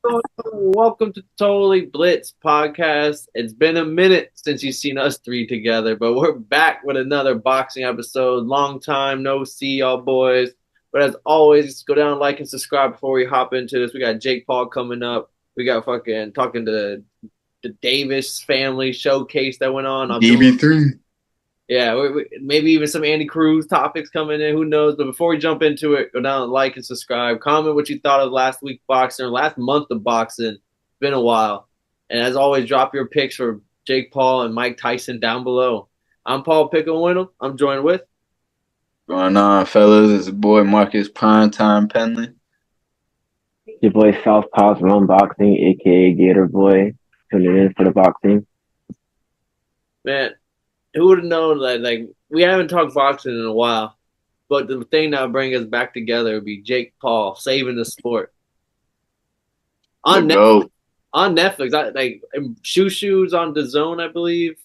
Welcome to Totally Blitz podcast. It's been a minute since you've seen us three together, but we're back with another boxing episode. Long time no see, y'all boys. But as always, go down, like, and subscribe before we hop into this. We got Jake Paul coming up. We got fucking talking to the Davis family showcase that went on. DB3. Yeah, maybe even some Andy Cruz topics coming in. Who knows? But before we jump into it, go down and like and subscribe. Comment what you thought of last week's boxing or last month of boxing. It's been a while. And as always, drop your picks for Jake Paul and Mike Tyson down below. I'm Paul Pickle-Winham. I'm joined with Going on, fellas? It's your boy Marcus Primetime Penley. Your boy Southpaw's Run Boxing, aka Gator Boy, tuning in for the boxing. Man, who would have known that? Like, we haven't talked boxing in a while, but the thing that would bring us back together would be Jake Paul saving the sport on Netflix. On Netflix, like Shoes on the Zone, I believe.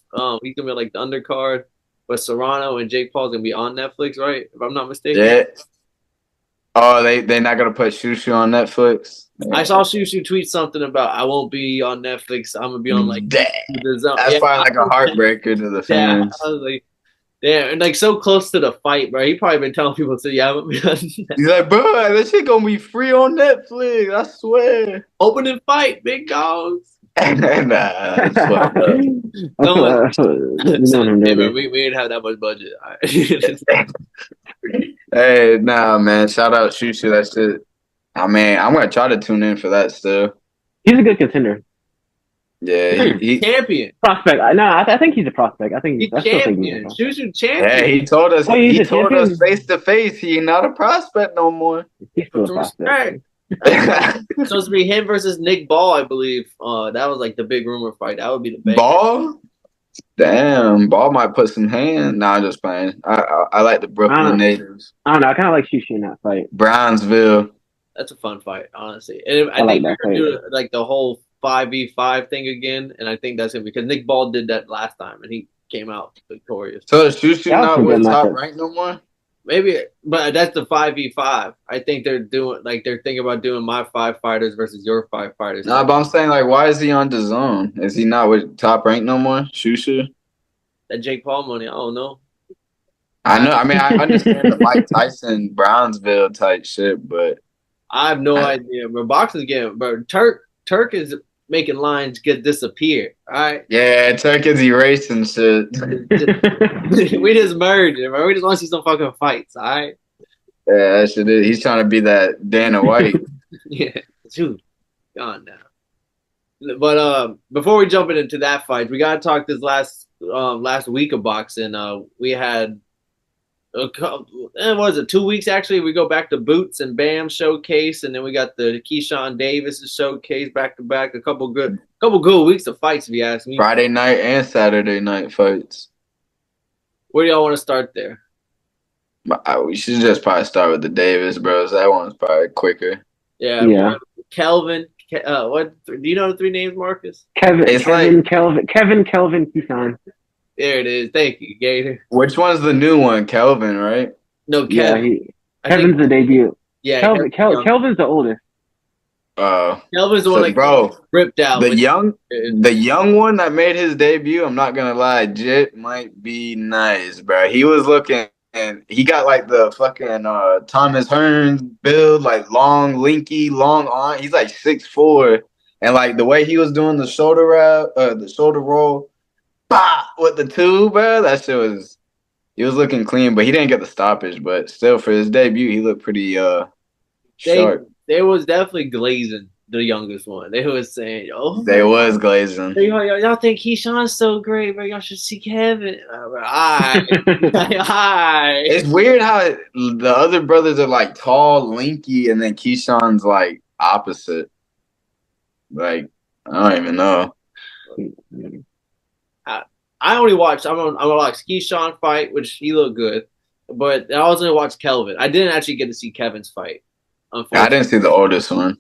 He's gonna be like the undercard, but Serrano and Jake Paul's gonna be on Netflix, right? If I'm not mistaken. Yeah. Oh, they're not gonna put Shushu on Netflix. I saw Shushu tweet something about I won't be on Netflix. I'm gonna be on like the Zone. That's probably like a heartbreaker to the fans. I was like, damn, and like so close to the fight, bro. He probably been telling people to, yeah, I'm gonna be on He's like, bro, that shit gonna be free on Netflix. I swear. Opening fight, big dogs. Nah, that's fucked up. We didn't have that much budget. Hey, nah, man. Shout out Shushu. That shit. I mean, I'm gonna try to tune in for that still. He's a good contender. Yeah, he champion prospect. No, I think he's a prospect. I think he's champion. Shushu champion. Yeah, he told us. He told us face to face. He's not a prospect no more. He's still a prospect. Supposed to be him versus Nick Ball, I believe. That was like the big rumor fight. That would be the big Ball. Damn, Ball might put some hand. Nah, I'm just playing. I like the Brooklyn natives. I don't know. I kind of like Shushu in that fight. Brownsville. That's a fun fight, honestly. And I think we're gonna do like the whole 5v5 thing again, and I think that's gonna be because Nick Ball did that last time and he came out victorious. So is Shushu not with top rank no more? Maybe, but that's the 5v5. I think they're thinking about doing my 5 fighters versus your 5 fighters. Nah, but I'm saying, like, why is he on the zone? Is he not with top rank no more? Shushu? That Jake Paul money, I don't know. I know. I mean, I understand the Mike Tyson, Brownsville type shit, but I have no idea. But boxing's getting, but Turk is making lines disappear. All right. Yeah, Turk is erasing shit. We just merged it, bro. We just want to see some fucking fights. All right. Yeah, that shit is. He's trying to be that Dana White. Yeah, dude, gone now. But before we jump into that fight, we gotta talk this last week of boxing. We had what was it, 2 weeks actually? We go back to Boots and Bam showcase, and then we got the Keyshawn Davis showcase back to back. A couple good weeks of fights, if you ask me. Friday night and Saturday night fights. Where do y'all want to start there? We should just probably start with the Davis bros. That one's probably quicker. Yeah. Kelvin. What do you know the 3 names, Marcus? Kelvin, Keyshawn. There it is. Thank you, Gator. Which one's the new one? Kelvin, right? No, Kevin. Yeah, Kevin's the debut. Yeah, Kelvin's the oldest. Kelvin's the one that bro, ripped out. The young one that made his debut, I'm not gonna lie, Jit might be nice, bro. He was looking, and he got like the fucking Thomas Hearns build, like long, linky, long arm. He's like 6'4", and like the way he was doing the shoulder roll, with the 2, bro. That shit was. He was looking clean, but he didn't get the stoppage. But still, for his debut, he looked pretty sharp. They was definitely glazing the youngest one. They was saying, "Oh, they was glazing." Y'all think Keyshawn's so great, but y'all should see Kevin." Alright. It's weird how the other brothers are like tall, lanky, and then Keyshawn's like opposite. Like I don't even know. I only watched. I'm gonna watch Keyshawn fight, which he looked good, but I was gonna watch Kelvin. I didn't actually get to see Kevin's fight. I didn't see the oldest one.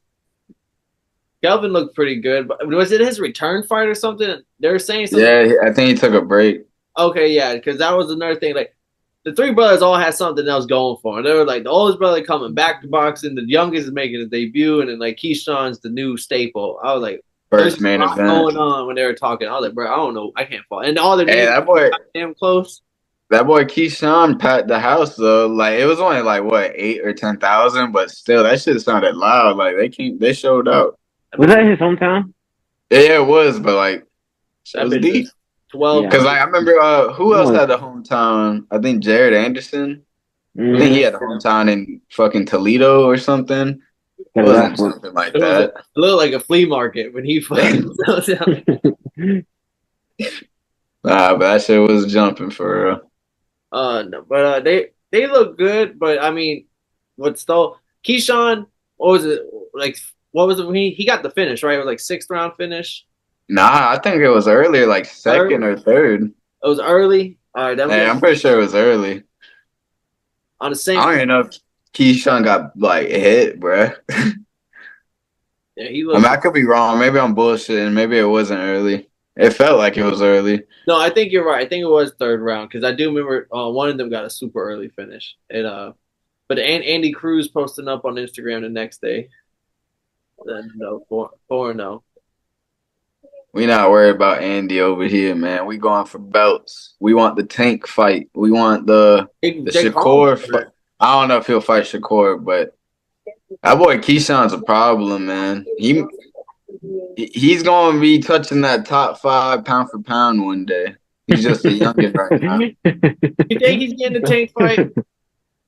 Kelvin looked pretty good, but was it his return fight or something? They were saying something. Yeah, I think he took a break. Okay, yeah, because that was another thing. Like the three brothers all had something else going for them. They were like the oldest brother coming back to boxing, the youngest is making his debut, and then like Keyshawn's the new staple. I was like, there's First a main lot event. going on when they were talking. I was like, bro, I don't know, I can't fall. And all their Hey, names that boy, are damn close. that boy Keyshawn packed the house though. Like it was only like what 8 or 10,000, but still that shit sounded loud. Like they showed out. That Was bitch, that his hometown? Yeah, it was, but like it that was bitch deep. was 12 Yeah. Cause grand. like I remember who else No, had a hometown? I think Jared Anderson. I think he mm-hmm. had a hometown in fucking Toledo or something. It wasn't something like It was a that. it looked like a flea market when he fucking But that shit was jumping for real. no, but they look good, but I mean, what stole Keyshawn? What was it like? What was it? He got the finish right. It was like sixth round finish. Nah, I think it was earlier, like Third, second or third. it was early. All right, that Hey, was I'm pretty sure it was early. on the I same. don't even know if Keyshawn got like hit, bruh. Yeah, he I mean, looked. I could be wrong. Maybe I'm bullshitting. Maybe it wasn't early. It felt like it was early. No, I think you're right. I think it was third round because I do remember one of them got a super early finish. And but Andy Cruz posting up on Instagram the next day. No, 4-0. We not worried about Andy over here, man. We going for belts. We want the Tank fight. We want the Jake Paul. Shakur fight. I don't know if he'll fight Shakur, but that boy Keyshawn's a problem, man. He's gonna be touching that top 5 pound for pound one day. He's just a youngin right now. You think he's getting the Tank fight?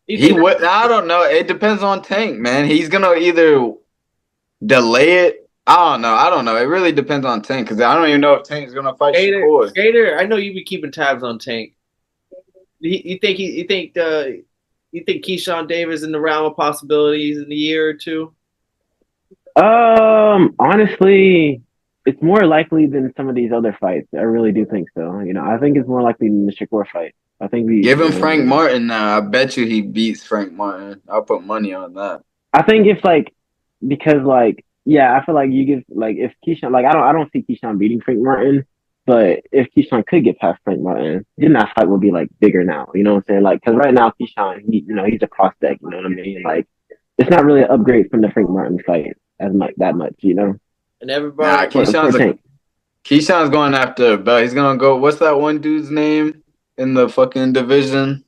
You He think would. I don't know. It depends on Tank, man. He's gonna either delay it. I don't know. It really depends on Tank because I don't even know if Tank's gonna fight Shakur. Gator? I know you be keeping tabs on Tank. You think Keyshawn Davis in the realm of possibilities in a year or two? Honestly, it's more likely than some of these other fights. I really do think so. I think it's more likely than the Shakur fight. I think Give him Frank Martin now. I bet you he beats Frank Martin. I'll put money on that. I think if because yeah, I feel like you give if Keyshawn I don't see Keyshawn beating Frank Martin, but if Keyshawn could get past Frank Martin, then that fight would be bigger now. You know what I'm saying? Because right now Keyshawn, he's a prospect. You know what I mean? It's not really an upgrade from the Frank Martin fight as much that much. And Nah, everybody, Keyshawn's going after a belt. He's gonna go. What's that one dude's name in the fucking division?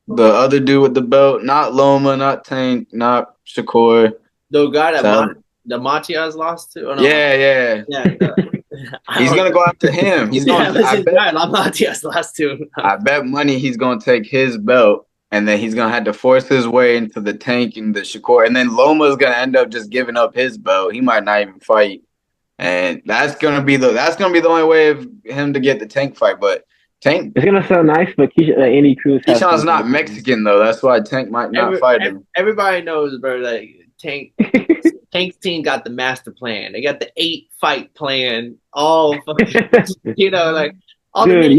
The other dude with the belt, not Loma, not Tank, not Shakur. the guy So, that Matias lost to. Oh, no, yeah. He's gonna go after him. He's going. I bet. Matias lost to. I bet money he's gonna take his belt, and then he's gonna have to force his way into the Tank and the Shakur, and then Loma's gonna end up just giving up his belt. He might not even fight, and that's gonna be the only way of him to get the Tank fight. But Tank, it's gonna sound nice, but Andy Cruz. Keyshawn's not Mexican though. That's why Tank might not fight him. Everybody knows, bro. Like Tank's team got the master plan. They got the 8-fight plan. All fucking, all dude,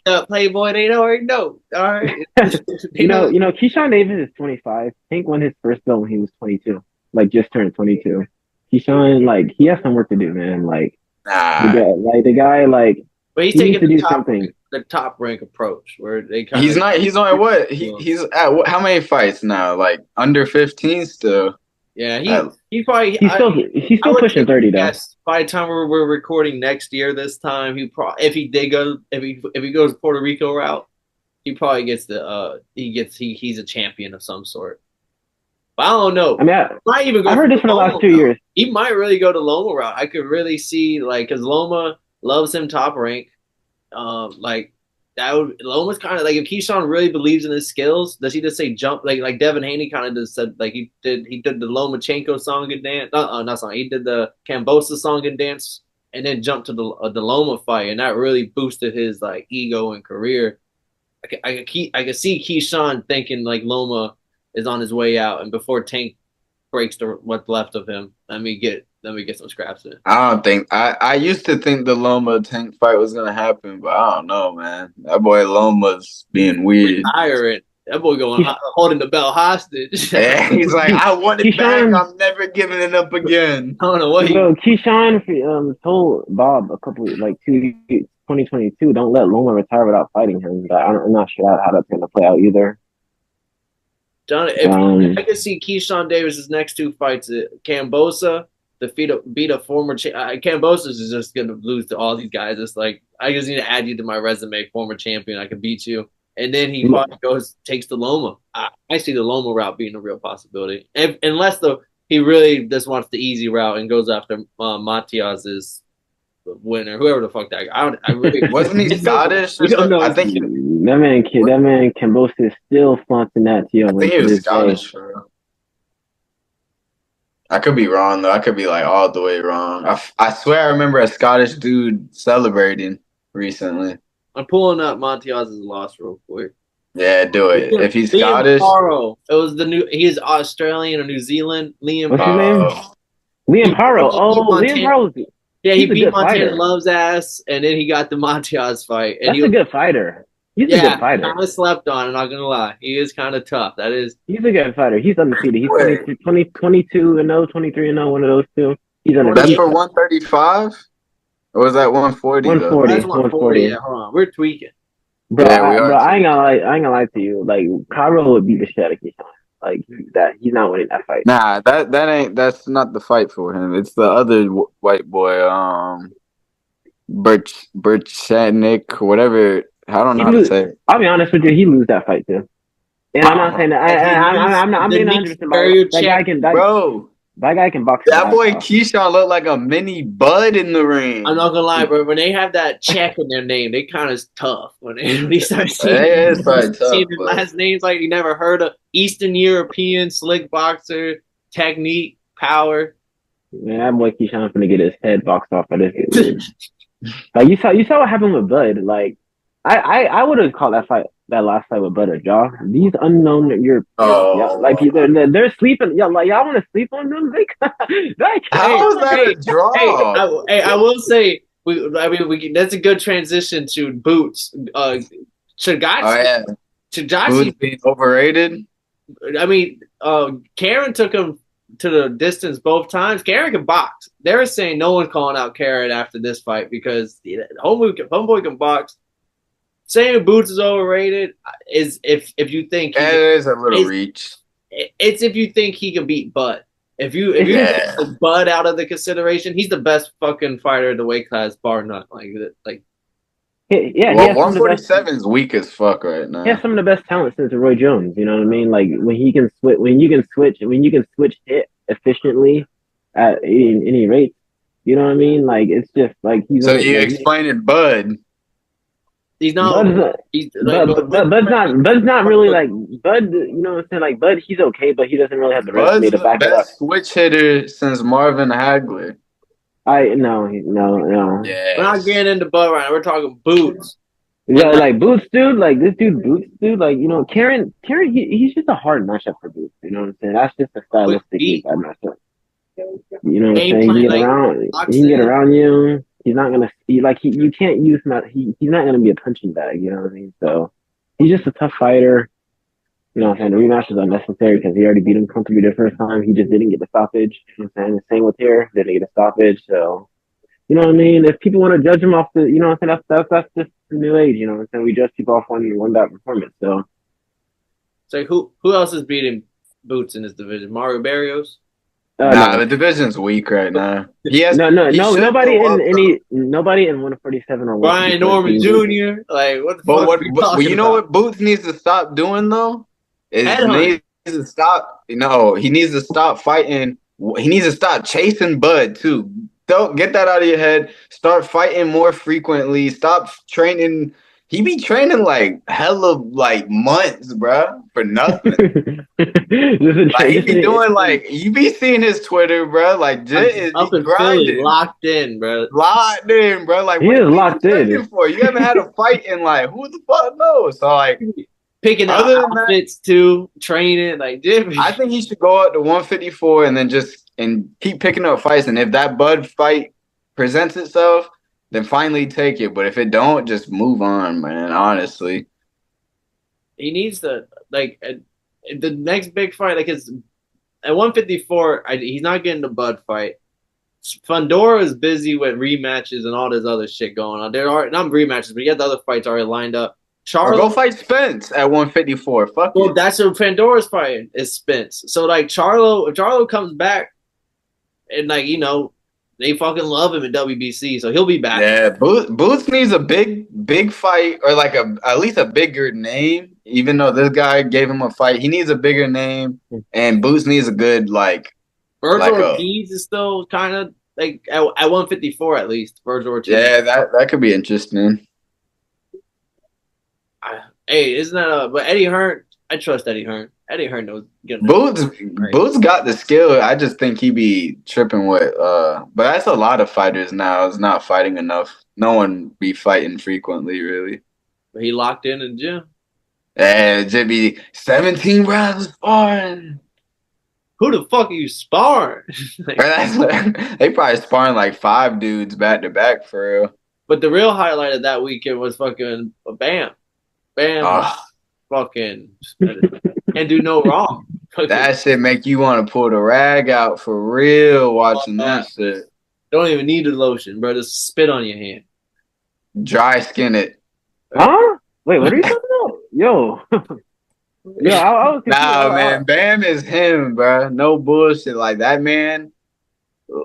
the Playboy. They already know. All right. Keyshawn Davis is 25. Tank won his first belt when he was 22. Just turned 22. Keyshawn, he has some work to do, man. Nah. The guy, but he's he needs taking to do something. The top rank approach where they He's not. He's only what? He's at how many fights now? Under 15 still. Yeah, he's still pushing 30 though. Yes, by the time we're recording next year, this time if he goes Puerto Rico route, he probably gets he's a champion of some sort. But I don't know. I mean, might even go. I've heard this for the last 2 years. He might really go to Loma route. I could really see because Loma loves him top rank. Loma's kind of if Keyshawn really believes in his skills, does he just say jump like Devin Haney kind of just said he did the Lomachenko song and dance not song, he did the Kambosa song and dance and then jumped to the Loma fight, and that really boosted his ego and career. I could see Keyshawn thinking Loma is on his way out, and before Tank breaks what's left of him, let me get some scraps in. I don't think I used to think the Loma Tank fight was gonna happen, but I don't know, man. That boy Loma's being weird. Retiring. That boy holding the belt hostage. Yeah, he's like, I want it back. I'm never giving it up again. I don't know what Keyshawn told Bob a couple 2 2022. Don't let Loma retire without fighting him. But I'm not sure how that's going to play out either. John, if I could see Keyshawn Davis's next two fights, Cambosa beat a former Cambosa is just going to lose to all these guys. It's like I just need to add you to my resume, former champion. I can beat you, and then he probably takes the Loma. I see the Loma route being a real possibility, unless he really just wants the easy route and goes after Matias's winner, whoever the fuck that guy. I really wasn't he Scottish? We don't know. I think that man Cambosa is still flaunting that to you. I think he was Scottish. I could be wrong though. I could be like all the way wrong. I swear I remember a Scottish dude celebrating recently. I'm pulling up Matias's loss real quick. Yeah, do it. If he's Liam Scottish, Paro. It was he's Australian or New Zealand. Liam. What's his name? Liam Paro. Liam Paro. Yeah, he beat Montana Love's ass, and then he got the Matias fight. And That's a good fighter. He's a good fighter. Kind of slept on. I'm not gonna lie. He is kind of tough. He's a good fighter. He's undefeated. He's 22 and 0, 23 and 0. One of those two. He's undefeated. That's for 135. Or was that 140? 140. That's 140. Yeah, hold on. We're tweaking. Bro, I ain't gonna lie to you. Like, Cairo would beat the shit out of Keyshawn. Like that, he's not winning that fight. Nah, that's not the fight for him. It's the other white boy, Birchnik, whatever. I don't know how to say it. I'll be honest with you, he lose that fight too. And I'm not saying that. I'm being 100%. That guy can box. That boy Keyshawn looked like a mini Bud in the ring. I'm not gonna lie, bro. When they have that check in their name, they kind of tough. When they start seeing their last names, like you never heard of Eastern European slick boxer, technique, power. Man, that boy Keyshawn's gonna get his head boxed off by this dude. Like you saw what happened with Bud. Like I would have called that last fight with Bud a jaw. These unknown Europeans, like they're sleeping. Yeah, like y'all want to sleep on them? How is that a draw? I will say that's a good transition to Boots. Chagachi Boots being overrated. I mean, Karen took him to the distance both times. Karen can box. They were saying no one calling out Karen after this fight because homeboy can box. Saying Boots is overrated is if you think it is a little reach. It's if you think he can beat Bud. If you take Bud out of the consideration, he's the best fucking fighter in the weight class, bar none. Yeah, well, 147 is weak as fuck right now. He has some of the best talent since Roy Jones. You know what I mean? Like when you can switch hit efficiently at any rate. You know what I mean? Like it's just like he's. So you explaining Bud? He's not. Bud's not really like Bud. You know what I'm saying? Like Bud, he's okay, but he doesn't really have the resume to back it up. Best switch hitter since Marvin Hagler. No. Yeah. We're not getting into Bud right now. We're talking Boots. Yeah, like Boots, dude. Like this dude, Boots, dude. Like Karen. He's just a hard matchup for Boots. You know what I'm saying? That's just a stylistic matchup. You know what I'm saying? He can get around you. He's not gonna you can't use him. He's not gonna be a punching bag. You know what I mean? So he's just a tough fighter. You know what I'm saying? The rematch is unnecessary because he already beat him comfortably the first time. He just didn't get the stoppage. You know what I'm saying? The same with here. Didn't get a stoppage. So you know what I mean? If people want to judge him off you know what I'm saying? That's just the new age. You know what I'm saying? We judge people off one bad performance. So who else is beating Boots in this division? Mario Barrios. The division's weak right now. Nobody in 147 or Brian Norman Jr. Like what the fuck? But you know what Boots needs to stop doing though? He needs to stop. No, he needs to stop fighting. He needs to stop chasing Bud too. Don't get that out of your head. Start fighting more frequently. Stop training. He be training like hella months, bro, for nothing. He be doing you be seeing his Twitter, bro. Like Jit is grinding, locked in, bro. Locked in, bro. Like he what is locked in. For you haven't had a fight in who the fuck knows? So picking up outfits too, training Jit. I think he should go up to 154 and then and keep picking up fights. And if that Bud fight presents itself, then finally take it. But if it don't, just move on, man. Honestly, he needs to the next big fight. At 154, he's not getting the Bud fight. Fundora is busy with rematches and all this other shit going on. There are not rematches, but you got the other fights already lined up. Or Charlo, go fight Spence at 154. Fuck well, it. that's what Pandora's fighting is Spence. So like Charlo, if Charlo comes back and like they fucking love him in WBC, so he'll be back. Yeah, Boots needs a big fight or like at least a bigger name. Even though this guy gave him a fight, he needs a bigger name, and Boots needs a good Virgil like a Ortiz is still kind of like at 154 at least. Virgil Ortiz. yeah that could be interesting. Hey, isn't that but Eddie Hearn? I trust Eddie Hearn. Eddie Hearn knows. Boots got the skill. I just think he be tripping with but that's a lot of fighters now. It's not fighting enough. No one be fighting frequently, really. But he locked in the gym. And it be 17 rounds of sparring. Who the fuck are you sparring? Like, They probably sparring like 5 dudes back to back for real. but the real highlight of that weekend was fucking Bam. Bam, Oh, fucking can't do no wrong. that shit make you want to pull the rag out for real watching that shit. Don't even need the lotion, bro. Just spit on your hand. Dry skin it. Huh? Wait, what are you talking about? Yo. Yo, I was confused. Nah, man, Bam is him, bro. No bullshit. Like that man,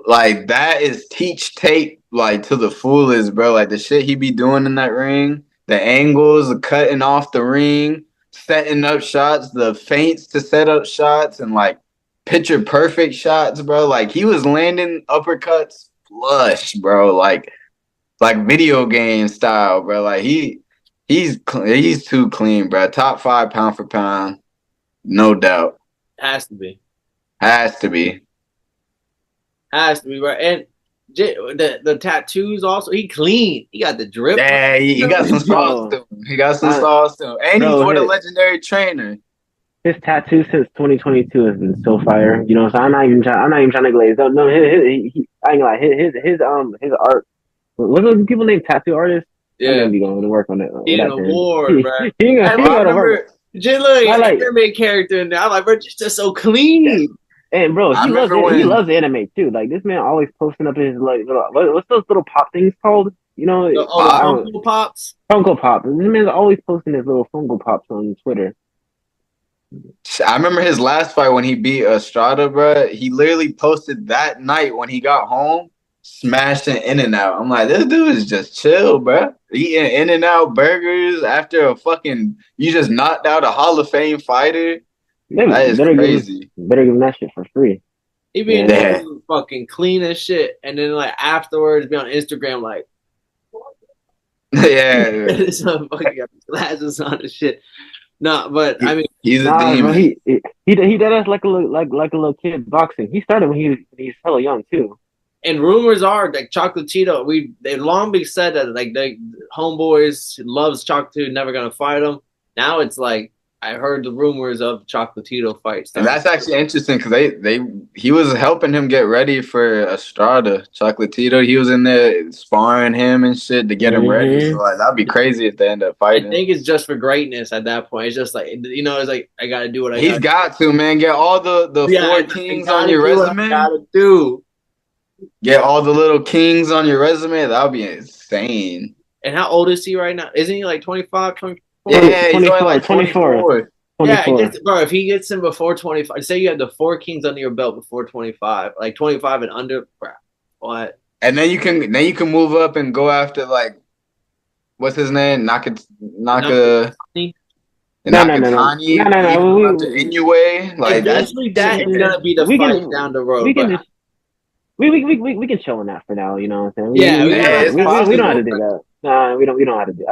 like that is teach tape like to the fullest, bro. Like the shit he be doing in that ring, the angles, the cutting off the ring, setting up shots, the feints to set up shots, and like picture perfect shots, bro. Like he was landing uppercuts flush, bro. Like video game style, bro. Like he's too clean, bro. Top 5 pound for pound, no doubt. Has to be. Has to be. Has to be, right? And the tattoos also. He clean. He got the drip. Yeah, he got some sauce to him. He got some sauce to him. And he's for the legendary trainer. His tattoo since 2022 has been so fire. You know, so I'm not even trying to glaze. No, I ain't gonna lie. His art. What's those people named tattoo artists? Yeah, I'm gonna be going to work on it. He an award, bro. He gonna work. Just look, anime character in there. I'm like, bro, just so clean. And bro, he loves anime too. Like this man always posting up his like what's those little pop things called? You know, Funko Pops. Funko Pops. This man's always posting his little Funko Pops on Twitter. I remember his last fight when he beat Estrada, bro. He literally posted that night when he got home, smashing In-N-Out. I'm like, this dude is just chill, bro. Eating In-N-Out burgers after you just knocked out a Hall of Fame fighter. That is crazy. Better give him that shit for free. He be fucking clean as shit, and then like afterwards be on Instagram like, yeah, some fucking got glasses on and shit. No, but I mean, he's a demon. Bro, he did us like a little kid boxing. He started when he's hella young too. And rumors are like Chocolatito. They long been said that like the homeboys loves Chocolatito, never gonna fight him. Now it's like I heard the rumors of Chocolatito fights. And that's actually interesting because he was helping him get ready for Estrada. Chocolatito, he was in there sparring him and shit to get him ready. So like that'd be crazy if they end up fighting. I think it's just for greatness at that point. It's just like it's like I gotta do what I. He's got to, man. Get all the 4 kings on your resume. Gotta do. Get all the little kings on your resume. That would be insane. And how old is he right now? Isn't he like 25, 24? Yeah, he's only like 24. Yeah, bro, if he gets him before 25, say you have the 4 kings under your belt before 25, like 25 and under, bro, what? And then you can move up and go after like, what's his name? Nakatani. Inoue. Like eventually that is gonna be the fight down the road. We can chill on that for now. You know what I'm saying? We don't have to do that. No, we don't have to do.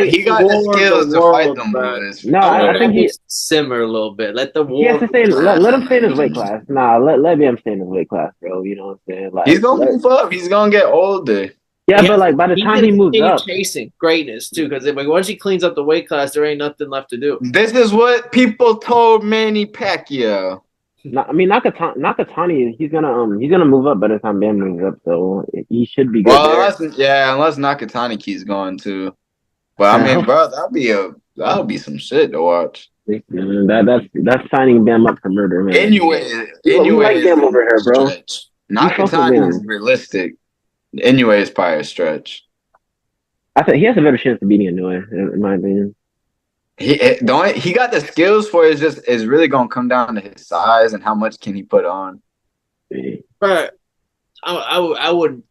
He got the skills to fight them boys. No, I think he simmer a little bit. Let the war. He has to stay. Let him stay in his weight class. Nah, let him stay in his weight class, bro. You know what I'm saying? Like he's gonna move up. He's gonna get older. Yeah, but like by the time he moves up, chasing greatness too. Because like once he cleans up the weight class, there ain't nothing left to do. This is what people told Manny Pacquiao. I mean, Nakatani, he's gonna move up by the time Bam moves up, so he should be good. Well, unless Nakatani keeps going too. But I mean, bro, that'll be some shit to watch. That's signing Bam up for murder, man. Anyway, like Bam over here, bro. You fuck with Nakatani is Bam. realistic. Anyway, is probably a stretch. I think he has a better chance of beating Inoue, in my opinion. He got the skills for it. It's really gonna come down to his size and how much can he put on. But I would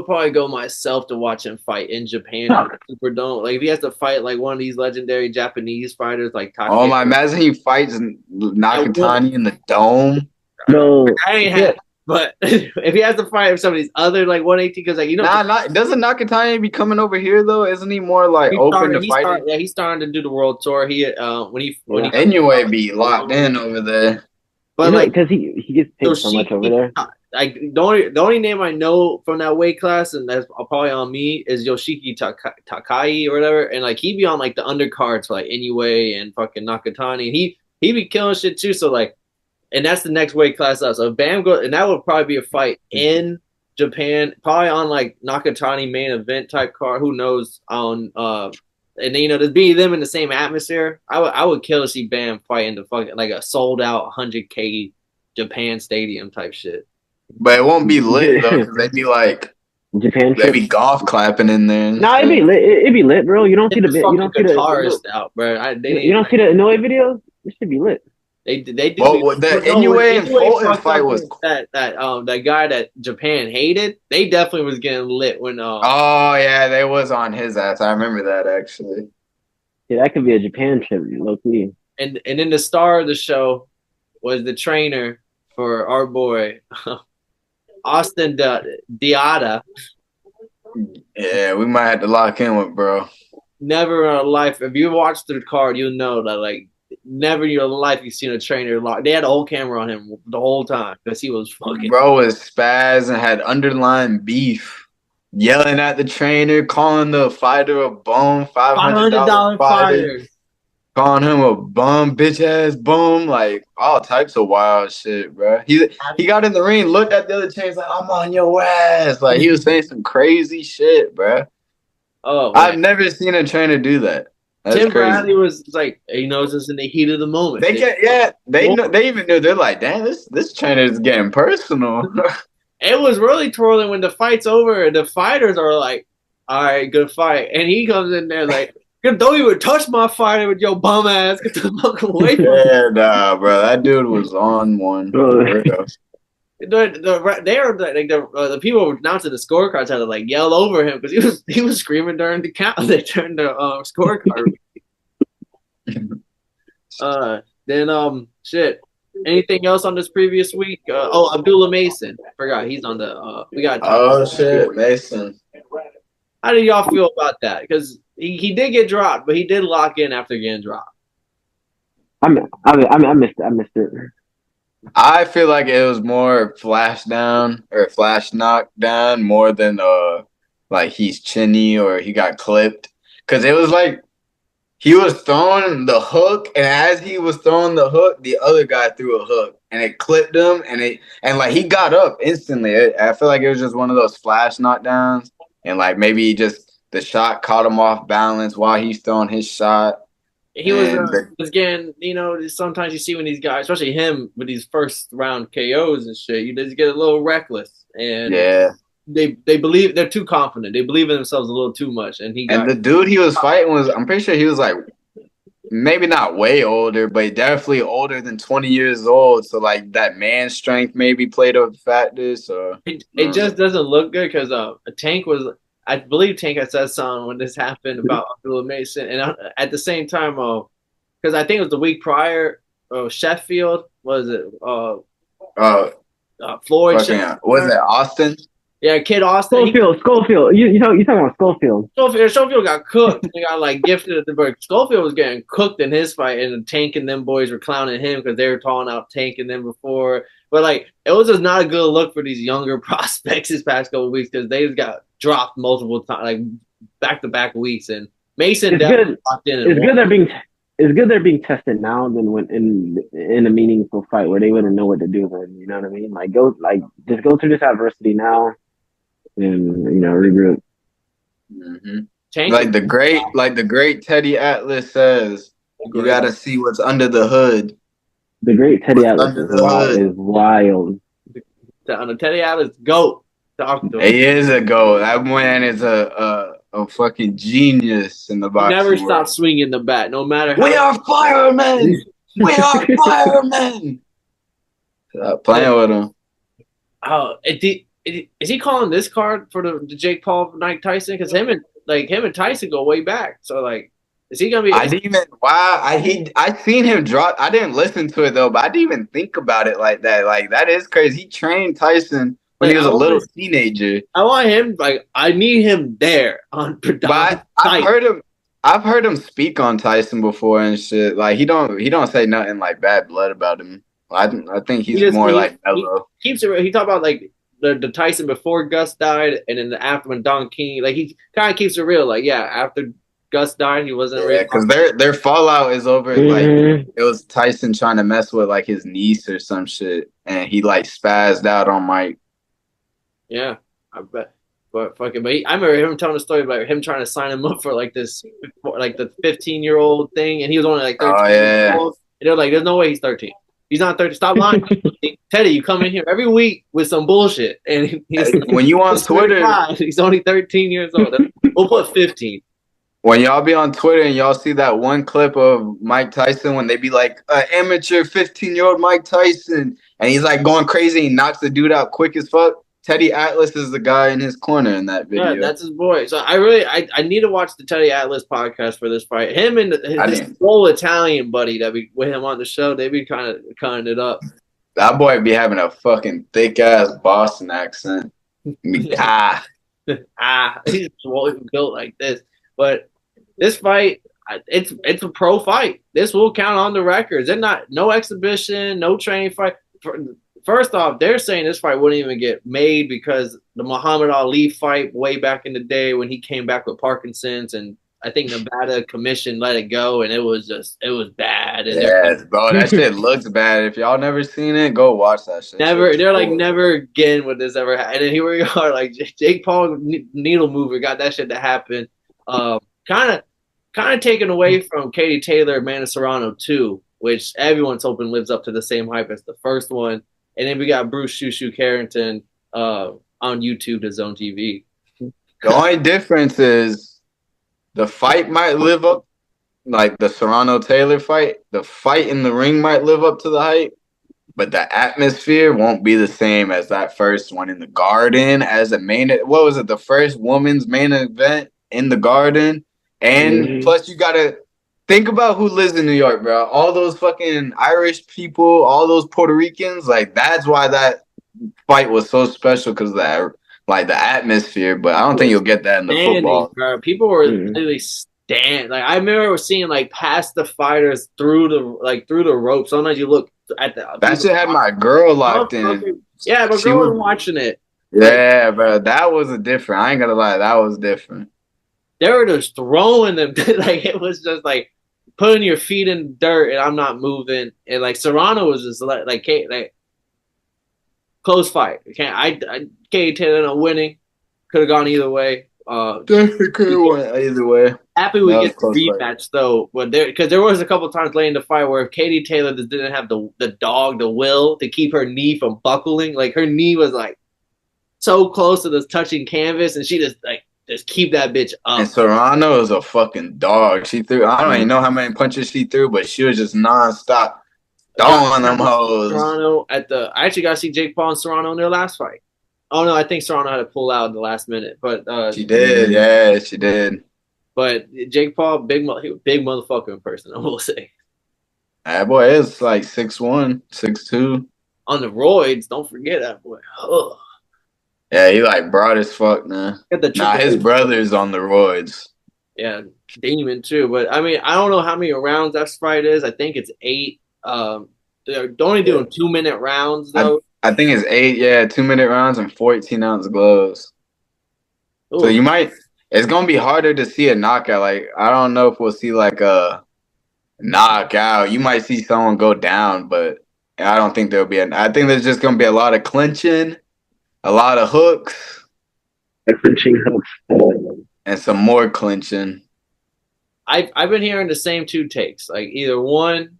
probably go myself to watch him fight in Japan in the Superdome. Like if he has to fight like one of these legendary Japanese fighters like Oh Take. my! Imagine he fights Nakatani in the dome. No, I ain't yeah, had, but if he has to fight some of these other like 118, because like Doesn't Nakatani be coming over here though? Isn't he more like open to fighting? he's starting to do the world tour. He when he Anyway, be locked in over there. but like because he gets paid so much over there. Like the only name I know from that weight class, and that's probably on me, is Yoshiki Takai or whatever, and like he be on like the undercards for like Inoue and fucking Nakatani, and he be killing shit too. So like, and that's the next weight class up. So if Bam goes, and that would probably be a fight in Japan, probably on like Nakatani main event type card. Who knows on and then, to be them in the same atmosphere, I would kill to see Bam fight in the fucking like a sold out 100K Japan stadium type shit. But it won't be lit though, because they'd be like Japan they'd be golf clapping in there. No, it'd be lit. It'd be lit, bro. You don't see the You don't see the guitarist out, bro. you don't see the Inoue videos. It should be lit. They do. Well, the Inoue and Fulton fight was that guy that Japan hated. They definitely was getting lit when. Oh yeah, they was on his ass. I remember that actually. Yeah, that could be a Japan trip, low key. And then the star of the show was the trainer for our boy Austin Diada. Yeah, we might have to lock in with bro. Never in our life, if you watch the card, you'll know that like never in your life you've seen a trainer lock. They had a whole camera on him the whole time because he was fucking. Bro was spaz and had underlying beef, yelling at the trainer, calling the fighter a bum, $500 fighter, calling him a bum, bitch ass bum, like all types of wild shit, bro. He got in the ring, looked at the other trainers like, I'm on your ass, like he was saying some crazy shit, bro. Oh, man. I've never seen a trainer do that. That's Tim crazy. Bradley was like, he knows us in the heat of the moment. They even knew. They're like, damn, this trainer is getting personal. It was really twirling when the fight's over and the fighters are like, all right, good fight. And he comes in there like, don't even touch my fighter with your bum ass. Get the fuck away from me. Yeah, nah, bro. That dude was on one. The people announcing the scorecards had to like yell over him because he was screaming during the count. They turned the scorecard. Then shit. Anything else on this previous week? Abdullah Mason. Forgot he's on the. We got. Oh shit, Mason. How do y'all feel about that? Because he did get dropped, but he did lock in after getting dropped. I missed it. I feel like it was more flash down or flash knockdown more than like he's chinny or he got clipped. Cause it was like he was throwing the hook, and as he was throwing the hook, the other guy threw a hook and it clipped him, and like he got up instantly. I feel like it was just one of those flash knockdowns, and like maybe just the shot caught him off balance while he's throwing his shot. He was getting, sometimes you see when these guys, especially him, with these first round KOs and shit, you just get a little reckless. And yeah, they believe they're too confident. They believe in themselves a little too much. And the dude he was fighting I'm pretty sure he was like maybe not way older, but definitely older than 20 years old. So like that man strength maybe played a factor. So it just doesn't look good because Tank was. I believe Tank had said something when this happened about Abdullah Mason, and at the same time, because I think it was the week prior, Sheffield was it? Floyd. Was it Austin? Yeah, Kid Austin. Schofield. You talking about Schofield? Schofield got cooked. He got like gifted at the bird. Schofield was getting cooked in his fight, and Tank and them boys were clowning him because they were calling out Tank and them before. But like, it was just not a good look for these younger prospects this past couple of weeks because they just got dropped multiple times, like back-to-back weeks. And Mason definitely locked in. It's good they're being tested now than when in a meaningful fight where they wouldn't know what to do. Then you know what I mean? Just go through this adversity now, and regroup. Mm-hmm. Like the great Teddy Atlas says, you got to see what's under the hood. The great Teddy Atlas is wild. Teddy Atlas, GOAT. Talk to him. He is a goat. That man is a fucking genius in the He never boxing stopped world. swinging the bat, no matter We how. are firemen. We are firemen. Stop playing with him. Oh, is he calling this card for the Jake Paul Mike Tyson? Because him and Tyson go way back. So like, is he gonna be? I didn't even I seen him drop. I didn't listen to it though, but I didn't even think about it like that. Like that is crazy. He trained Tyson when Like he was a little teenager. I want him. Like I need him there on But predominant. I've heard him speak on Tyson before and shit. Like he don't say nothing like bad blood about him. I think he's more like He mellow. keeps it. He talked about like the Tyson before Gus died, and then after when Don King. Like he kind of keeps it real. Like yeah, after Gus died, he wasn't Yeah, really. because their fallout is over like Mhm. it was Tyson trying to mess with like his niece or some shit, and he like spazzed out on Mike. Yeah, I bet. But fucking, I remember him telling a story about him trying to sign him up for like this, like the 15-year-old thing, and he was only like Oh 13 years yeah. old. And they're like, "There's no way he's 13. He's not 13. Stop lying, Teddy. You come in here every week with some bullshit, and he's When you on Twitter, God, he's only 13 years old. We'll put 15. when y'all be on Twitter and y'all see that one clip of Mike Tyson when they be like, amateur 15-year-old Mike Tyson, and he's like going crazy and knocks the dude out quick as fuck. Teddy Atlas is the guy in his corner in that Yeah, video. that's his boy. So I need to watch the Teddy Atlas podcast for this fight. Him and his whole Italian buddy that be with him on the show, they be kind of cutting it up. That boy be having a fucking thick ass Boston accent. He's built like this. But this fight, it's a pro fight. This will count on the records. They're not no exhibition, no training fight. First off, they're saying this fight wouldn't even get made because the Muhammad Ali fight way back in the day when he came back with Parkinson's, and I think Nevada Commission let it go, and it was bad. And Yes, bro, that shit looks bad. If y'all never seen it, go watch that shit. they're like, never again would this ever happen. And then here we are, like Jake Paul needle mover got that shit to happen. Kind of taken away from Katie Taylor, Amanda Serrano too, which everyone's hoping lives up to the same hype as the first one. And then we got Bruce Shushu Carrington on YouTube to Zone TV. The only difference is the fight might live up, like the Serrano Taylor fight. The fight in the ring might live up to the hype, but the atmosphere won't be the same as that first one in the Garden. As a main, what was it? The first women's main event in the Garden, and plus you gotta think about who lives in New York, bro. All those fucking Irish people, all those Puerto Ricans. Like that's why that fight was so special because the atmosphere. But I don't think you'll get that in the football. Bro. People were literally stand. Like I remember seeing like past the fighters through the ropes. Sometimes you look at that shit had my girl locked in. Yeah, but girl was watching it. Yeah, bro, that was a different. I ain't gonna lie, that was different. They were just throwing them. Like it was just like putting your feet in dirt and I'm not moving. And like Serrano was just like close fight. Katie Taylor not winning. Could have gone either way. Definitely could have went either way. Happy we get the rematch though, but because there was a couple times late in the fight where if Katie Taylor just didn't have the will to keep her knee from buckling, like her knee was like so close to this touching canvas, and she just keep that bitch up. And Serrano is a fucking dog. She threw, I don't even know how many punches she threw, but she was just nonstop throwing them hoes. Serrano I actually got to see Jake Paul and Serrano in their last fight. Oh no, I think Serrano had to pull out in the last minute, but she did, yeah, she did. But Jake Paul, big motherfucker in person, I will say. That boy is like 6'1", 6'2". On the roids, don't forget that boy. Ugh. Yeah, he like broad as fuck now. His brother's on the roids. Yeah, Demon too. But I mean, I don't know how many rounds that fight is. I think it's 8. They're only doing 2-minute rounds though. I think it's 8. Yeah, 2-minute rounds and 14-ounce gloves. Ooh. So it's gonna be harder to see a knockout. Like I don't know if we'll see like a knockout. You might see someone go down, but I don't think there'll be. I think there's just gonna be a lot of clinching. A lot of hooks. Clinching hooks. And some more clinching. I've been hearing the same 2 takes. Like either one,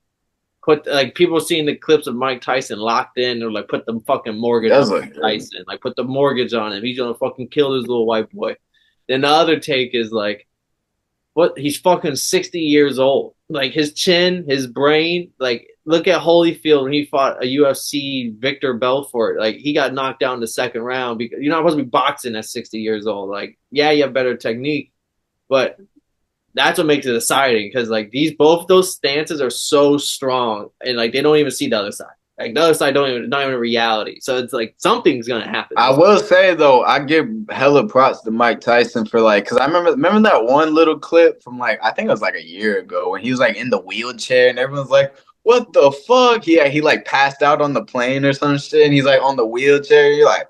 put like people seeing the clips of Mike Tyson locked in or like put the fucking mortgage on Mike Tyson, like put the mortgage on him. He's gonna fucking kill this little white boy. Then the other take is like, what? He's fucking 60 years old. Like his chin, his brain. Like look at Holyfield when he fought a UFC Victor Belfort. Like he got knocked down in the second round because you're not supposed to be boxing at 60 years old. Like yeah, you have better technique, but that's what makes it exciting because like these both those stances are so strong and like they don't even see the other side. Like the other side don't even not even reality. So it's like something's gonna happen. I will say though, I give hella props to Mike Tyson for like, cause I remember that one little clip from like I think it was like a year ago when he was like in the wheelchair and everyone's like, "What the fuck?" He like passed out on the plane or some shit, and he's like on the wheelchair. You're like,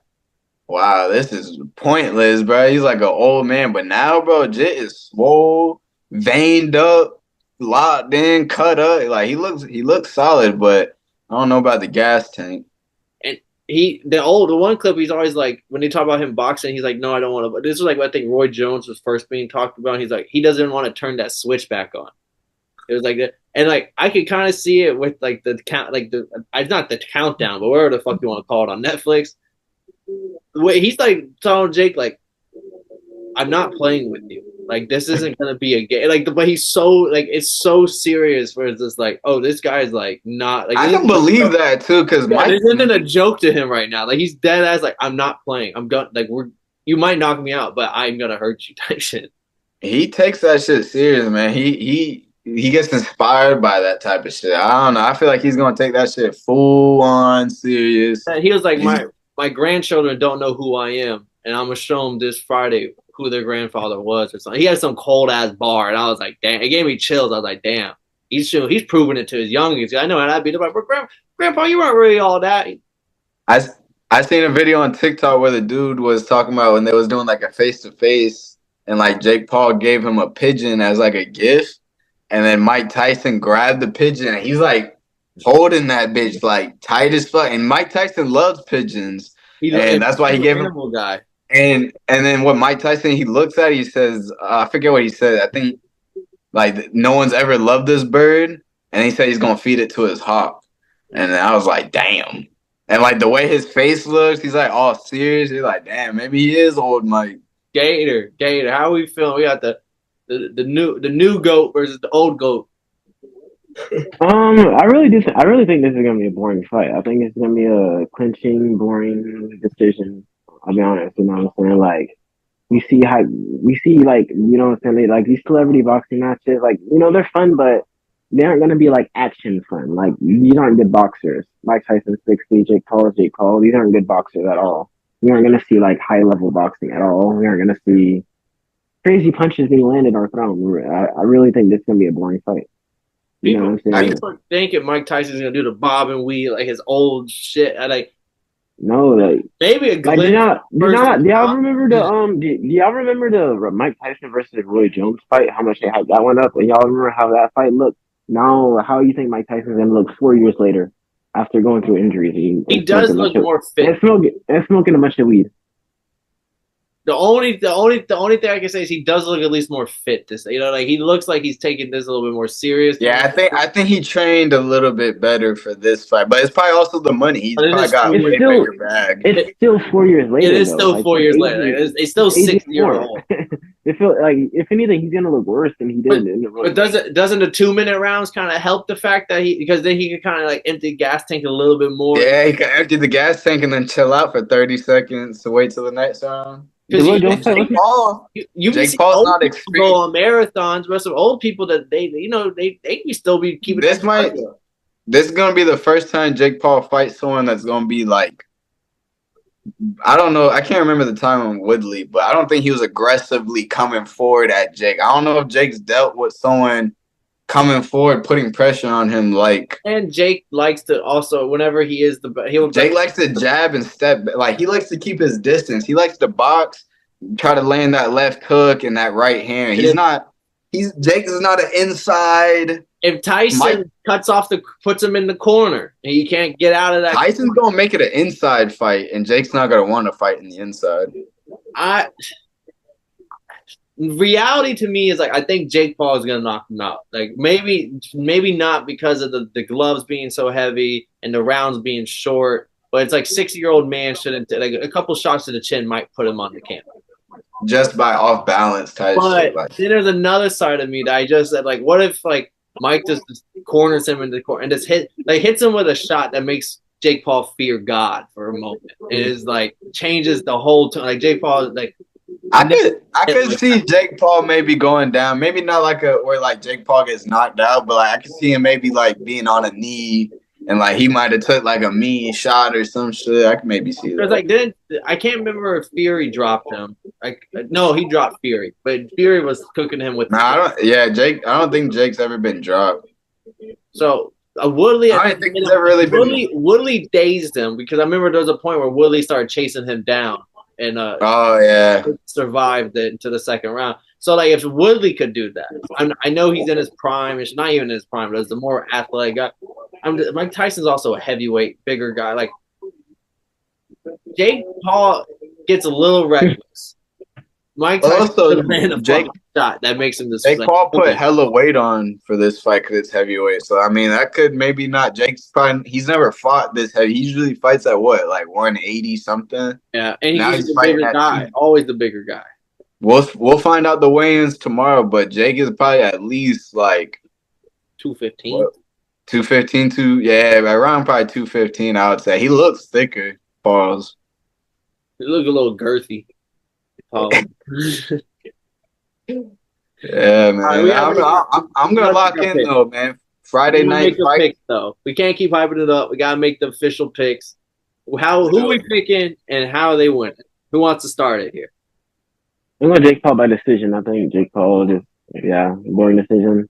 wow, this is pointless, bro. He's like an old man, but now, bro, Jit is swole, veined up, locked in, cut up. Like he looks solid, but I don't know about the gas tank. And the one clip he's always like when they talk about him boxing, he's like, no, I don't want to. But this is like I think Roy Jones was first being talked about. He's like he doesn't want to turn that switch back on. It was like that, and like I could kind of see it with like the count, like it's not the countdown, but whatever the fuck you want to call it on Netflix. The way he's like telling Jake like, I'm not playing with you. Like this isn't gonna be a game. Like but he's so like it's so serious. Where it's just like, oh, this guy's like not. Like I can believe that too, because Mike this isn't a joke to him right now. Like he's dead ass. Like I'm not playing. I'm gonna like you might knock me out, but I'm gonna hurt you type shit. he takes that shit serious, man. He gets inspired by that type of shit. I don't know. I feel like he's gonna take that shit full on serious. He was like my grandchildren don't know who I am, and I'm gonna show them this Friday who their grandfather was or something. He had some cold ass bar, and I was like, damn. It gave me chills. I was like, damn. He's proving it to his youngest. I know how that be. Like, Grandpa, you weren't really all that. I seen a video on TikTok where the dude was talking about when they was doing like a face to face, and like Jake Paul gave him a pigeon as like a gift, and then Mike Tyson grabbed the pigeon and he's like holding that bitch like tight as fuck. And Mike Tyson loves pigeons, and that's why he gave him. Guy. And then what Mike Tyson he looks at, he says, I forget what he said. I think like no one's ever loved this bird, and he said he's gonna feed it to his hawk. And I was like, damn. And like the way his face looks, he's like all serious. He's like, damn, maybe he is old Mike. Gator, how we feeling? We got the new goat versus the old goat. I really think this is gonna be a boring fight. I think it's gonna be a clinching, boring decision. I'll be honest, you know what I'm saying? Like we see like, you know what I'm saying, like these celebrity boxing matches, like, you know, they're fun, but they aren't gonna be like action fun. Like these aren't good boxers. Mike Tyson's 60, Jake Paul. These aren't good boxers at all. We aren't gonna see like high level boxing at all. We aren't gonna see crazy punches being landed or thrown. I really think this is gonna be a boring fight. You know what I'm saying? People thinking Mike Tyson's gonna do the bob and weave like his old shit. No, like maybe a glitch. Like, do y'all remember the Mike Tyson versus Roy Jones fight? How much they hyped that one up, and y'all remember how that fight looked? Now, how you think Mike Tyson's gonna look 4 years later after going through injuries? He does look more fit. And smoking a bunch of weed. The only thing I can say is he does look at least more fit. This, you know, like he looks like he's taking this a little bit more serious. Yeah, I think he trained a little bit better for this fight, but it's probably also the money. He's probably got a way bigger bag. It's still 4 years later. It is still 4 years later. It's still 6 years old. It feels like if anything, he's gonna look worse than he did in the run. But doesn't the 2-minute rounds kind of help the fact that because then he could kind of like empty gas tank a little bit more? Yeah, he can empty the gas tank and then chill out for 30 seconds to wait till the next round. Because Jake Paul's not experienced. Go on marathons, but some old people that they can still be keeping. This is gonna be the first time Jake Paul fights someone that's gonna be like, I don't know, I can't remember the time on Woodley, but I don't think he was aggressively coming forward at Jake. I don't know if Jake's dealt with someone coming forward, putting pressure on him, like. And Jake likes to also, whenever he is Jake likes to jab and step, like he likes to keep his distance. He likes to box, try to land that left hook and that right hand. Jake is not an inside. If Tyson puts him in the corner and he can't get out of that, Tyson's gonna make it an inside fight, and Jake's not gonna want to fight in the inside. reality to me is like I think Jake Paul is gonna knock him out. Like maybe not because of the gloves being so heavy and the rounds being short, but it's like 60-year-old man shouldn't like a couple shots to the chin might put him on the camp. Just by off balance type shit. But Like then there's another side of me that I just said like, what if like Mike just corners him in the corner and just hits him with a shot that makes Jake Paul fear God for a moment. It is like changes the whole time. Like Jake Paul like I could see Jake Paul maybe going down. Maybe not like where like Jake Paul gets knocked out, but like I could see him maybe like being on a knee and like he might have took like a mean shot or some shit. I could maybe see that. like I can't remember if Fury dropped him. Like no, he dropped Fury, but Fury was cooking him with. Nah, I don't. Yeah, Jake. I don't think Jake's ever been dropped. So Woodley, I don't think he's ever really been. Woodley dazed him because I remember there was a point where Woodley started chasing him down and Oh yeah, survived into the second round. So like if Woodley could do that, I know he's in his prime. It's not even in his prime, but it's the more athletic guy. Mike Tyson's also a heavyweight, bigger guy. Like Jake Paul gets a little reckless. Mike Tyson also Jake shot that makes him this. Jake Paul put hella weight on for this fight because it's heavyweight. So I mean that could maybe not. Jake's probably he's never fought this heavy. He usually fights at what like 180 something. Yeah, and he's the bigger guy. Always the bigger guy. We'll find out the weigh-ins tomorrow, but Jake is probably at least like 215. 215, around probably 215. I would say he looks thicker. Pause. He look a little girthy. Yeah, man. I'm gonna lock in though, man. Friday night fight. Picks, though we can't keep hyping it up. We gotta make the official picks. Who we picking and how are they winning? Who wants to start it here? I'm going Jake Paul by decision. I think Jake Paul just boring decision.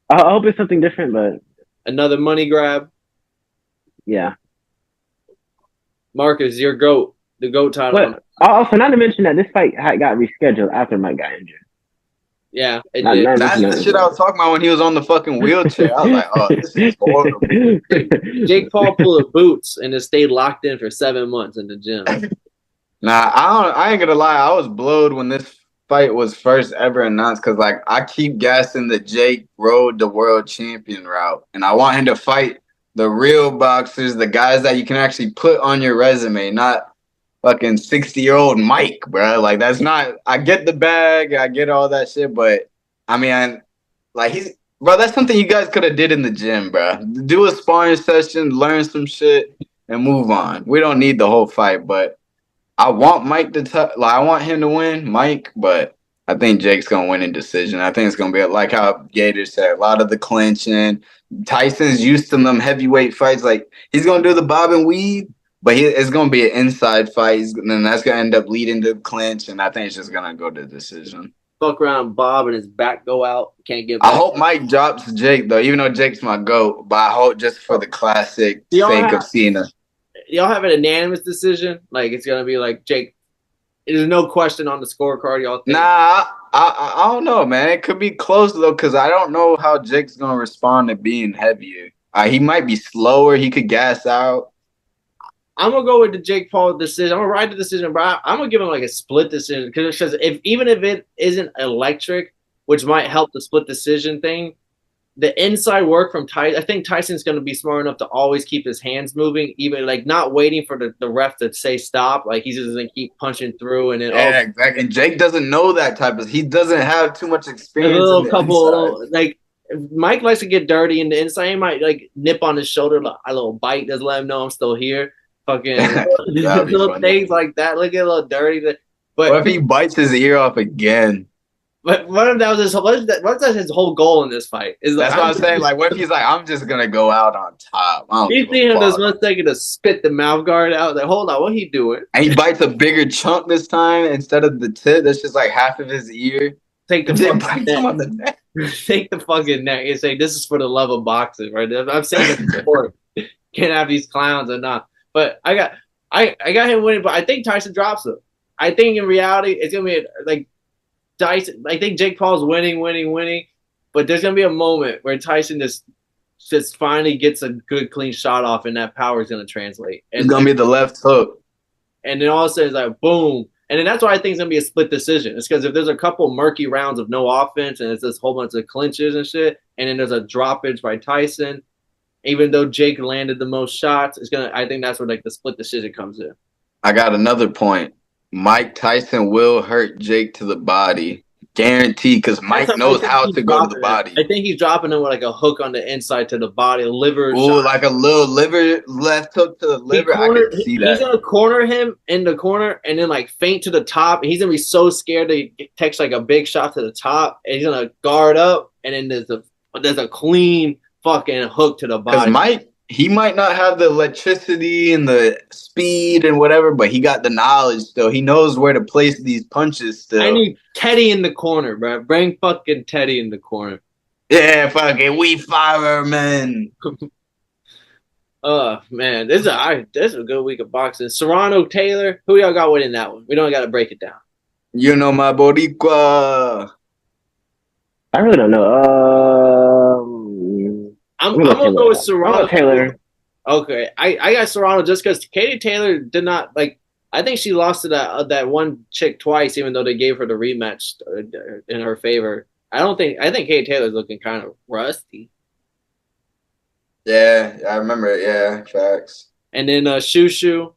I hope it's something different, but another money grab. Yeah. Marcus, your GOAT, the GOAT title. But also, not to mention that this fight got rescheduled after Mike got injured. Yeah, that's the shit I was talking about when he was on the fucking wheelchair. I was like, oh, this is horrible. Jake Paul pulled the boots and just stayed locked in for 7 months in the gym. Nah, I ain't gonna lie. I was blowed when this fight was first ever announced because, like, I keep gassing the Jake Road the world champion route, and I want him to fight the real boxers, the guys that you can actually put on your resume, not fucking 60-year-old Mike, bro. Like, that's not. I get the bag, I get all that shit, but I mean, that's something you guys could have did in the gym, bro. Do a sparring session, learn some shit, and move on. We don't need the whole fight, but. I want Mike I want him to win, Mike, but I think Jake's gonna win in decision. I think it's gonna be like how Gator said, a lot of the clinching. Tyson's used to them heavyweight fights. Like he's gonna do the bob and weave, but it's gonna be an inside fight, and then that's gonna end up leading to clinch. And I think it's just gonna go to decision. Fuck around, Bob, and his back go out. Can't get back. I hope Mike drops Jake though, even though Jake's my GOAT. But I hope just for the classic sake of seeing us. Y'all have an unanimous decision? Like it's gonna be like Jake. There's no question on the scorecard, y'all think? Nah, I don't know, man. It could be close though, because I don't know how Jake's gonna respond to being heavier. He might be slower. He could gas out. I'm gonna go with the Jake Paul decision. I'm gonna ride the decision, but I'm gonna give him like a split decision because it says even if it isn't electric, which might help the split decision thing. The inside work from Tyson, I think Tyson's going to be smart enough to always keep his hands moving, even like not waiting for the ref to say stop. Like he's just going to keep punching through. And then, exactly. And Jake doesn't know that type of. He doesn't have too much experience. Like Mike likes to get dirty in the inside. He might like nip on his shoulder, a little bite, just let him know I'm still here. Fucking little things like that. Look at a little dirty. But what if he bites his ear off again? But what if that was what's his whole goal in this fight? That's what I'm saying. Like, what if he's like, I'm just gonna go out on top? You see him this 1 second to spit the mouth guard out. Like, hold on, what he doing? And he bites a bigger chunk this time instead of the tip. That's just like half of his ear. Take the fucking neck. Take the fucking neck and say, "This is for the love of boxing." Right? I'm saying this before. Can't have these clowns or not. But I got him winning. But I think Tyson drops him. I think in reality, it's gonna be like. Tyson, I think Jake Paul's winning, but there's gonna be a moment where Tyson just finally gets a good clean shot off, and that power is gonna translate. It's gonna be the left hook, and then all of a sudden it's like boom, And then that's why I think it's gonna be a split decision. It's because if there's a couple murky rounds of no offense and it's this whole bunch of clinches and shit, and then there's a droppage by Tyson, even though Jake landed the most shots, it's gonna. I think that's where like the split decision comes in. I got another point. Mike Tyson will hurt Jake to the body. Guaranteed, because That's Mike what I knows think how he's to go to the dropping him. I body. think he's dropping him with like a hook on the inside to the body, a liver shot. Ooh, like a little liver, left hook to the liver. I could see He's that. gonna corner him in the corner and then like feint to the top. He's gonna be so scared that he takes like a big shot to the top, and he's gonna guard up, and then there's a clean fucking hook to the Because body. He might not have the electricity and the speed and whatever, but he got the knowledge still. He knows where to place these punches still. I need Teddy in the corner, bro. Bring fucking Teddy in the corner. Yeah, fucking we firemen. Man, this is a good week of boxing. Serrano, Taylor, who y'all got winning that one? We don't got to break it down. You know my Boricua. I really don't know. I'm gonna go with Serrano. Taylor. Okay, I got Serrano just because Katie Taylor did not like. I think she lost to that one chick twice, even though they gave her the rematch in her favor. I think Katie Taylor's looking kind of rusty. Yeah, I remember it. Yeah, facts. And then Shushu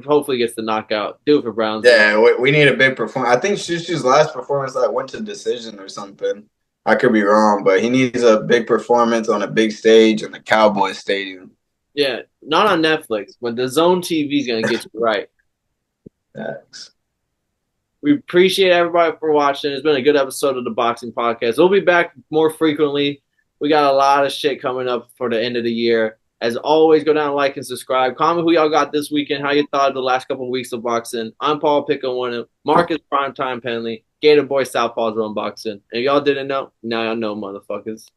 hopefully gets the knockout. Do it for Browns. Yeah, we need a big performance. I think Shushu's last performance like went to decision or something. I could be wrong, but he needs a big performance on a big stage in the Cowboys Stadium. Yeah, not on Netflix, but the Zone TV is gonna get you right. Facts. We appreciate everybody for watching. It's been a good episode of the Boxing Podcast. We'll be back more frequently. We got a lot of shit coming up for the end of the year. As always, go down, like, and subscribe. Comment who y'all got this weekend, how you thought of the last couple of weeks of boxing. I'm Paul Pickle, Marcus Primetime Penley, Gator Boy Southpaw's Run Boxing. And if y'all didn't know, now y'all know, motherfuckers.